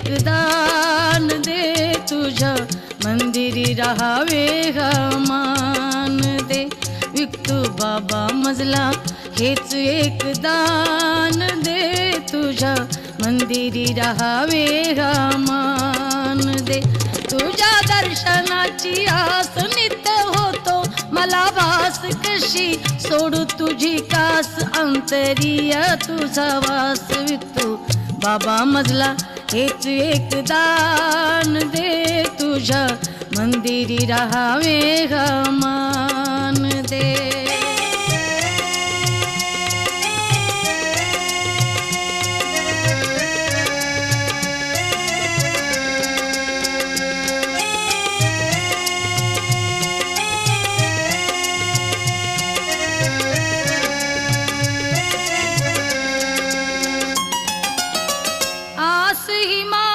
एक दान दे तुझ्या मंदिरी राहावे मान दे विठू बाबा मजला हेच एक दान दे तुझ्या मंदिरी राहावे मान दे तुझ्या दर्शनाची आस नित्य होतो मला भास कशी सोडू तुझी कास अंतरिय तुझा वास विठू बाबा मजला हेच एक दान दे तुझ्या मंदिरी राहावे मान दे